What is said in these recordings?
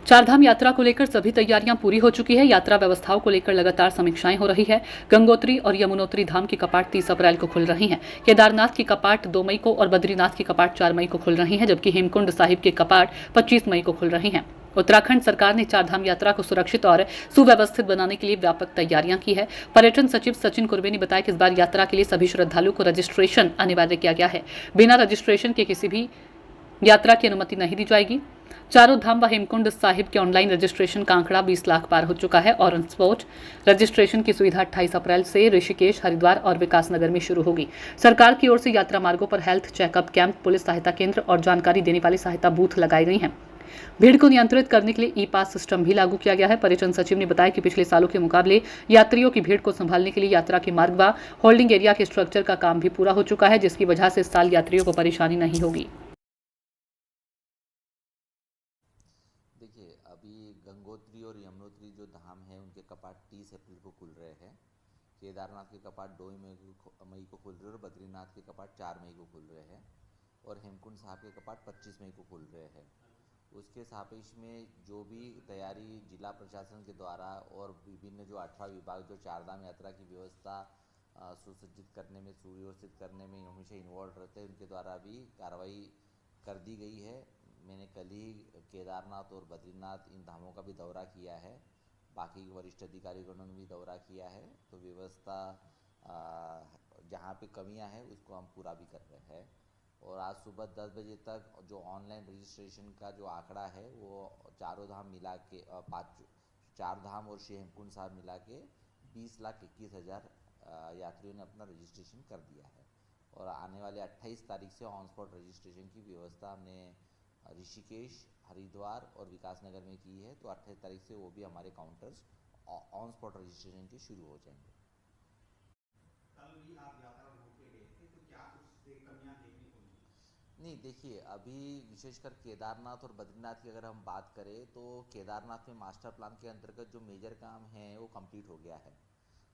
चारधाम यात्रा को लेकर सभी तैयारियां पूरी हो चुकी है। यात्रा व्यवस्थाओं को लेकर लगातार समीक्षाएं हो रही है। गंगोत्री और यमुनोत्री धाम की कपाट 30 अप्रैल को खुल रही हैं। केदारनाथ की कपाट 2 मई को और बद्रीनाथ की कपाट 4 मई को खुल रही हैं, जबकि हेमकुंड साहिब के कपाट 25 मई को खुल रही हैं। उत्तराखंड सरकार ने चारधाम यात्रा को सुरक्षित और सुव्यवस्थित बनाने के लिए व्यापक तैयारियां की है। पर्यटन सचिव सचिन कुर्वे ने बताया कि इस बार यात्रा के लिए सभी श्रद्धालुओं को रजिस्ट्रेशन अनिवार्य किया गया है। बिना रजिस्ट्रेशन के किसी भी यात्रा की अनुमति नहीं दी जाएगी। चारों धाम व हेमकुंड साहिब के ऑनलाइन रजिस्ट्रेशन का आंकड़ा 20 लाख पार हो चुका है और ऑन स्पॉट रजिस्ट्रेशन की सुविधा 28 अप्रैल से ऋषिकेश, हरिद्वार और विकासनगर में शुरू होगी। सरकार की ओर से यात्रा मार्गों पर हेल्थ चेकअप कैंप, पुलिस सहायता केंद्र और जानकारी देने वाली सहायता बूथ लगाई गई हैं। भीड़ को नियंत्रित करने के लिए ई पास सिस्टम भी लागू किया गया है। पर्यटन सचिव ने बताया कि पिछले सालों के मुकाबले यात्रियों की भीड़ को संभालने के लिए यात्रा के मार्ग व होल्डिंग एरिया के स्ट्रक्चर का काम भी पूरा हो चुका है, जिसकी वजह से इस साल यात्रियों को परेशानी नहीं होगी। देखिए, अभी गंगोत्री और यमुनोत्री जो धाम है उनके कपाट 30 अप्रैल को खुल रहे हैं। केदारनाथ के कपाट 2 मई को खुल रहे हैं और बद्रीनाथ के कपाट 4 मई को खुल रहे हैं और हेमकुंड साहब के कपाट 25 मई को खुल रहे हैं। उसके सापेक्ष में जो भी तैयारी जिला प्रशासन के द्वारा और विभिन्न जो 18 विभाग जो चारधाम यात्रा की व्यवस्था सुसज्जित करने में, सुव्यवस्थित करने में हमेशा इन्वॉल्व रहते हैं, उनके द्वारा भी कार्रवाई कर दी गई है। मैंने कल ही केदारनाथ और बद्रीनाथ इन धामों का भी दौरा किया है। बाकी वरिष्ठ अधिकारीगणों ने भी दौरा किया है। तो व्यवस्था जहाँ पे कमियां हैं उसको हम पूरा भी कर रहे हैं। और आज सुबह 10 बजे तक जो ऑनलाइन रजिस्ट्रेशन का जो आंकड़ा है वो चारों धाम मिला के चार धाम और श्री हेमकुंड साहब मिला के 20,21,000 यात्रियों ने अपना रजिस्ट्रेशन कर दिया है। और आने वाले 28 तारीख से ऑन स्पॉट रजिस्ट्रेशन की व्यवस्था हमने ऋषिकेश, हरिद्वार और विकासनगर में की है। तो 28 तारीख से वो भी हमारे काउंटर्स ऑन स्पॉट रजिस्ट्रेशन के शुरू हो जाएंगे। कल भी आप यात्रा होके गए थे, तो क्या कुछ कमियां देखने को मिली? नहीं, देखिए, अभी विशेषकर केदारनाथ और बद्रीनाथ की अगर हम बात करें तो केदारनाथ में मास्टर प्लान के अंतर्गत जो मेजर काम है वो कंप्लीट हो गया है।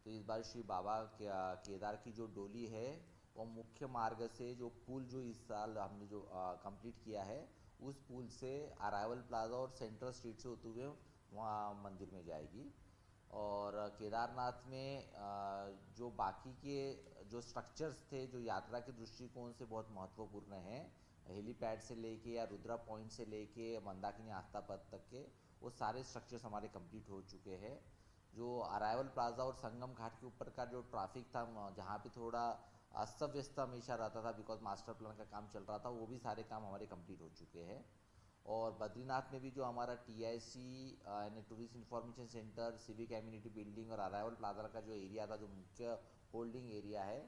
तो इस बार श्री बाबा केदार की जो डोली है वो मुख्य मार्ग से जो पुल जो इस साल हमने जो कंप्लीट किया है उस पुल से अराइवल प्लाजा और सेंट्रल स्ट्रीट से होते हुए वहाँ मंदिर में जाएगी। और केदारनाथ में जो बाकी के जो स्ट्रक्चर्स थे जो यात्रा के दृष्टिकोण से बहुत महत्वपूर्ण हैं, हेलीपैड से लेके या रुद्रा पॉइंट से लेके मंदाकिनी आस्था पथ तक के वो सारे स्ट्रक्चर्स हमारे कंप्लीट हो चुके हैं। जो अराइवल प्लाजा और संगम घाट के ऊपर का जो ट्रैफिक था, जहाँ पे थोड़ा अस्त व्यस्त हमेशा रहता था बिकॉज मास्टर प्लान का काम चल रहा था, वो भी सारे काम हमारे कंप्लीट हो चुके हैं। और बद्रीनाथ में भी जो हमारा TIC यानी tourist information centre, civic community building और अराइवल प्लाजा का जो एरिया था, जो मुख्य होल्डिंग एरिया है,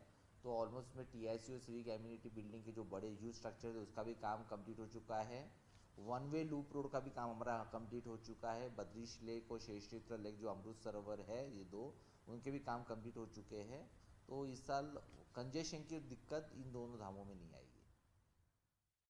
तो ऑलमोस्ट में TIC और सिविक कम्युनिटी बिल्डिंग के जो बड़े ह्यूज स्ट्रक्चर है उसका भी काम कंप्लीट हो चुका है। वन वे लूप रोड का भी काम हमारा कंप्लीट हो चुका है। बद्रीश लेक और शेषेत्र लेक जो अमृत सरोवर है, ये दो, उनके भी काम कंप्लीट हो चुके हैं। तो इस साल कंजेशन की दिक्कत इन दोनों धामों में नहीं आएगी।